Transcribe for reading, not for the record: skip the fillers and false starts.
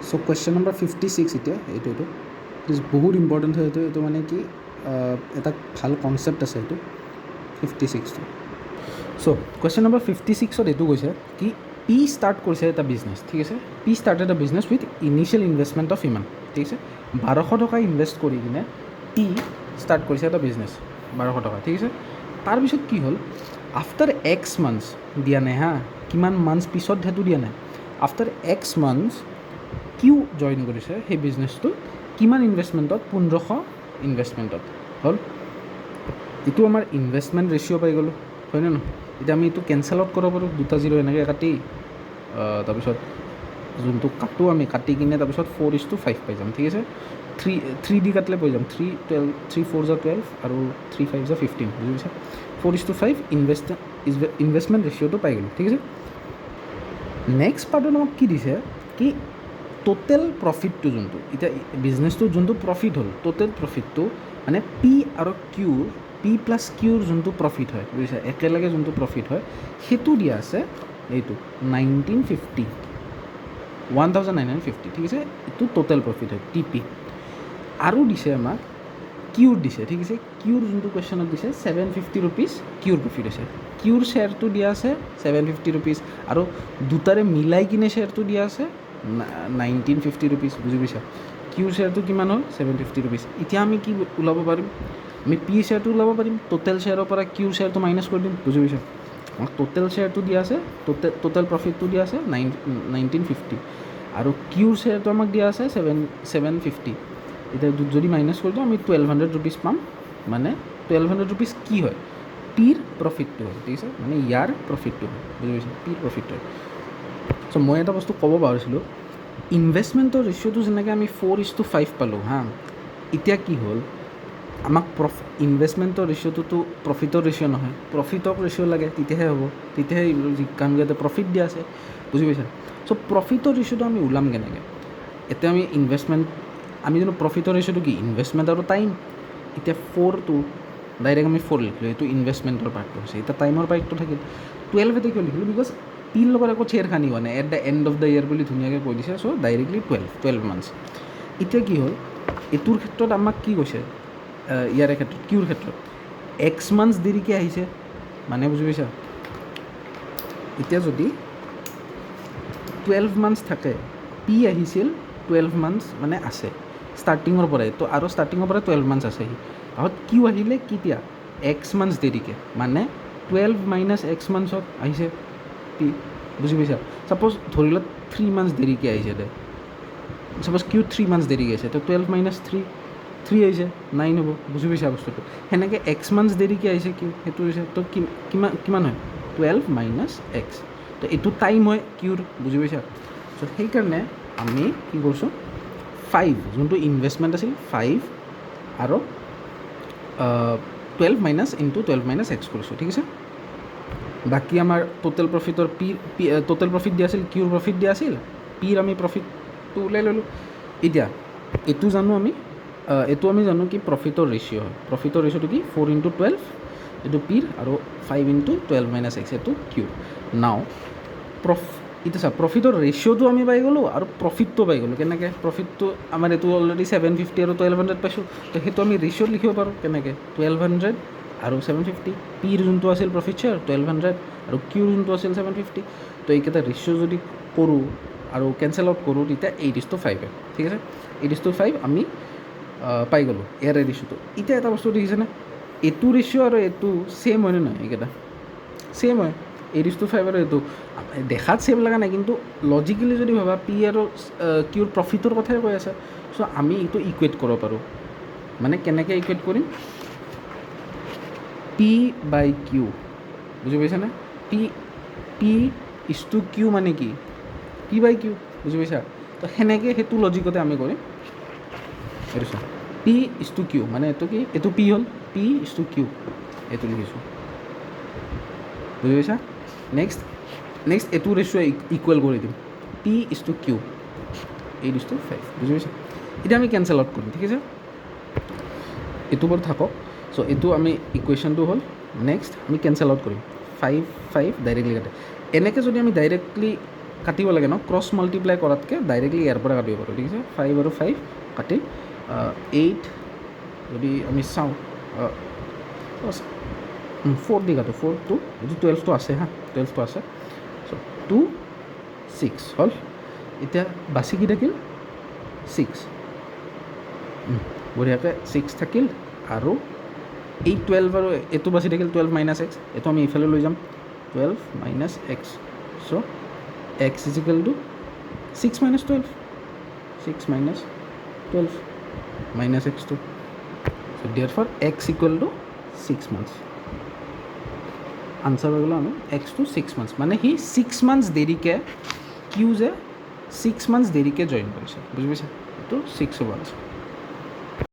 চ' question number 56 এতিয়া এইটো বহুত ইম্পৰ্টেণ্ট হয় এইটো মানে কি এটা ভাল কনচেপ্ট আছে এইটো 56টো। চ' কুৱেশ্যন নম্বৰ 56ত এইটো কৈছে কি পি ষ্টাৰ্ট কৰিছে এটা বিজনেছ, ঠিক আছে। পি ষ্টাৰ্ট এটা business with initial investment of ইমান, ঠিক আছে। 1200 টকা ইনভেষ্ট কৰি কিনে পি ষ্টাৰ্ট কৰিছে এটা বিজনেছ 1200 টকা, ঠিক আছে। তাৰপিছত কি হ'ল, আফটাৰ এক্স মান্থছ দিয়া নাই হা, কিমান মান্থছ পিছত সেইটো দিয়া নাই। আফটাৰ এক্স মান্থছ কিউ জইন কৰিছে সেই বিজনেছটো, কিমান ইনভেষ্টমেণ্টত, 1500 ইনভেষ্টমেণ্টত হ'ল। এইটো আমাৰ ইনভেষ্টমেণ্ট ৰেচিঅ' পাই গ'লোঁ, হয়নে নহয়। এতিয়া আমি এইটো কেঞ্চেল আউট কৰিব পাৰোঁ, দুটা জিৰ' এনেকৈ কাটি, তাৰপিছত যোনটো কাটো আমি কাটি কিনে তাৰপিছত 4:5 পাই যাম, ঠিক আছে। 3 দি কাটিলে পাই যাম 3 12 3 4 = 12 আৰু 3 5 = 15, বুজি পাইছা। 4:5 ইনভেষ্টমেণ্ট ৰেচিঅ'টো পাই গ'লোঁ, ঠিক আছে। নেক্সট পাৰ্টত আমাক কি দিছে কি টোটেল প্ৰফিটটো যোনটো, এতিয়া বিজনেছটোত যোনটো প্ৰফিট হ'ল, টোটেল প্ৰফিটটো মানে পি আৰু কিউৰ, পি প্লাছ কিউৰ যোনটো প্ৰফিট হয়, বুজিছা, একেলগে যোনটো প্ৰফিট হয় সেইটো দিয়া আছে এইটো 1950, 1950, ঠিক আছে। এইটো টোটেল প্ৰফিট হয় টি পি। আৰু দিছে আমাক কিউৰ দিছে, ঠিক আছে। কিউৰ যোনটো কুৱেশ্যনত দিছে 750 ৰুপিজ কিউৰ প্ৰফিট আছে। কিউৰ শ্বেয়াৰটো দিয়া আছে 750 ৰুপিজ আৰু দুটাৰে মিলাই কিনে শ্বেয়াৰটো দিয়া আছে 1950 ৰুপিজ, বুজি পাইছা। কিউৰ শ্বেয়াৰটো কিমান হ'ল 750 ৰুপিজ। এতিয়া আমি কি ওলাব পাৰিম, আমি পি শ্বেয়াৰটো ওলাব পাৰিম, টোটেল শ্বেয়াৰৰ পৰা কিউৰ শ্বেয়াৰটো মাইনাছ কৰি দিম, বুজি পাইছা। আমাক টোটেল শ্বেয়াৰটো দিয়া আছে, টোটেল প্ৰফিটটো দিয়া আছে 1950 আৰু কিউৰ শ্বেয়াৰটো আমাক দিয়া আছে 750। এতিয়া যদি মাইনাছ কৰি দিওঁ আমি 1200 ৰুপিজ পাম, মানে 1200 ৰুপিজ কি হয়, পিৰ প্ৰফিটটো হয়, ঠিক আছে। মানে ইয়াৰ প্ৰফিটটো হয়, বুজি পাইছোঁ, পিৰ প্ৰফিটটো হয়। চ' মই এটা বস্তু ক'ব পাৰিছিলোঁ, ইনভেষ্টমেণ্টৰ ৰেচিঅ'টো যেনেকৈ আমি 4:5 পালোঁ হা, এতিয়া কি হ'ল আমাক ইনভেষ্টমেণ্টৰ ৰেচিঅ'টোতো প্ৰফিটৰ ৰেচিঅ' নহয়, প্ৰফিটক ৰেচিঅ' লাগে, তেতিয়াহে হ'ব, তেতিয়াহে কাৰণ ইয়াতে প্ৰফিট দিয়া আছে, বুজি পাইছা। চ' প্ৰফিটৰ ৰেচিঅ'টো আমি ওলাম কেনেকৈ, এতিয়া আমি আমি জানো প্ৰফিটৰ ৰেচিঅ'টো কি, ইনভেষ্টমেণ্ট আৰু টাইম। এতিয়া 4টো ডাইৰেক্ট আমি 4 লিখিলোঁ, এইটো ইনভেষ্টমেণ্টৰ পাৰ্টটো হৈছে। এতিয়া টাইমৰ পাৰ্টটো থাকিল 12 এটা কিয় লিখিলোঁ, বিকজ পিৰ লগত একো চেৰখানি হোৱা নাই, at the and of the year বুলি ধুনীয়াকৈ কৈ দিছে। চ' ডাইৰেক্টলি 12 মান্থছ। এতিয়া কি হ'ল, এইটোৰ ক্ষেত্ৰত আমাক কি কৈছে, ইয়াৰে ক্ষেত্ৰত কিউৰ ক্ষেত্ৰত এক্স মান্থছ দেৰিকৈ আহিছে, মানে বুজি পাইছা। এতিয়া যদি 12 মান্থছ থাকে, পি আহিছিল 12 মান্থছ মানে আছে ষ্টাৰ্টিঙৰ পৰাই, তো আৰু ষ্টাৰ্টিঙৰ পৰাই 12 মান্থছ আছেহি। তাৰপিছত কিউ আহিলে কেতিয়া, এক্স মান্থছ দেৰিকৈ, মানে 12 মাইনাছ এক্স মান্থছত আহিছে পি, বুজি পাইছা। ছাপ'জ ধৰি লওক 3 মান্থছ দেৰিকৈ আহিছে দে, ছাপ'জ কিউ 3 মান্থছ দেৰিকৈ আহিছে, তো 12 মাইনাছ 3 আহিছে 9 হ'ব, বুজি পাইছা বস্তুটো। সেনেকৈ এক্স মান্থছ দেৰিকৈ আহিছে কিউ, সেইটো হৈছে তো কিমান হয় 12 মাইনাছ এক্স, তো এইটো টাইম হয় কিউৰ, বুজি পাইছা। চ' সেইকাৰণে আমি কি কৰিছোঁ 5 যোনটো ইনভেষ্টমেণ্ট আছিল 5 আৰু 12 মাইনাছ ইনটু 12 মাইনাছ এক্স কৰিছোঁ, ঠিক আছে। বাকী আমাৰ টোটেল প্ৰফিটৰ টোটেল প্ৰফিট দিয়া আছিল, কিউৰ প্ৰফিট দিয়া আছিল, পিৰ আমি প্ৰফিটটো ওলাই ল'লোঁ। এতিয়া এইটো জানো কি প্ৰফিটৰ ৰেচিঅ' হয়, প্ৰফিটৰ ৰেচিঅ'টো কি 4:12, এইটো পিৰ আৰু 5:12 মাইনাছ এক্স, এইটো কিউৰ। নাও এতিয়া চা, প্ৰফিটৰ ৰেচিঅ'টো আমি পাই গ'লোঁ আৰু প্ৰফিটটো পাই গ'লোঁ। কেনেকৈ, প্ৰফিটটো আমাৰ এইটো অলৰেডি 750 আৰু 1200 পাইছোঁ, তো সেইটো আমি ৰেচিঅ'ত লিখিব পাৰোঁ কেনেকৈ, 1200 আৰু 750। পিৰ যোনটো আছিল প্ৰফিট শ্বেয়াৰ 1200 আৰু কিউৰ যোনটো আছিল 750, তো এইকেইটা ৰেচিঅ' যদি কৰোঁ আৰু কেঞ্চেল আউট কৰোঁ তেতিয়া 8:5 হয়, ঠিক আছে। 8:5 আমি পাই গ'লোঁ ইয়াৰে ৰেচিঅ'টো। এতিয়া এটা বস্তু দেখিছেনে, এইটো ৰেচিঅ' আৰু এইটো ছেইম হয়নে নহয়, এইকেইটা ছেইম হয়, 8:5 আৰু এইটো দেখাত ছেইম লগা নাই, কিন্তু লজিকেলি যদি ভাবা পি আৰু কিউৰ প্ৰফিটৰ কথাই কৈ আছে। চ' আমি এইটো ইকুৱেট কৰিব পাৰোঁ, মানে কেনেকৈ ইকুৱেট কৰিম, পি বাই কিউ, বুজি পাইছানে। পি ইজ টু কিউ মানে কি, পি বাই কিউ, বুজি পাইছা। তো সেনেকৈ সেইটো লজিকতে আমি কৰিম। এইটো চোৱা, পি ইজ টু কিউ মানে এইটো কি, এইটো পি হ'ল, পি ইজ টু কিউ, এইটো লিখিছোঁ, বুজি পাইছা। নেক্সট এইটো ৰেচিঅ' ইকুৱেল কৰি দিম, পি ইজ টু কিউ 8:5, বুজি পাইছা। এতিয়া আমি কেঞ্চেল আউট কৰিম, ঠিক আছে, এইটো বাৰু থাকক। চ' এইটো আমি ইকুৱেশ্যনটো হ'ল। নেক্সট আমি কেঞ্চেল আউট কৰিম, 5 ডাইৰেক্টলি কাটে। এনেকৈ যদি আমি ডাইৰেক্টলি কাটিব লাগে ন ক্ৰছ মাল্টিপ্লাই কৰাতকৈ ডাইৰেক্টলি ইয়াৰ পৰা কাটিব পাৰোঁ ঠিক আছে 5 আৰু 5 কাটিম 8 যদি আমি চাওঁ 4 দি কাটো 4 2 এইটো 12টো আছে হা 12টো আছে চ' 2 6 হ'ল এতিয়া বাচি কি থাকিল 6 বঢ়িয়াকৈ 6 থাকিল আৰু এই 12 আৰু এইটো বাচি থাকিল 12 মাইনাছ এক্স এইটো আমি এইফালে লৈ যাম 12 minus x so' x is equal to 6 minus 12 6 minus 12 minus এক্সটো so' therefore x equal to 6 minus answer হৈ গ'ল আমি এক্স টু 6 মান্থছ মানে সি 6 মান্থছ দেৰিকৈ কিউ যে 6 মান্থছ দেৰিকৈ জইন কৰিছে বুজি পাইছে এইটো 6 হ'ব আনচাৰ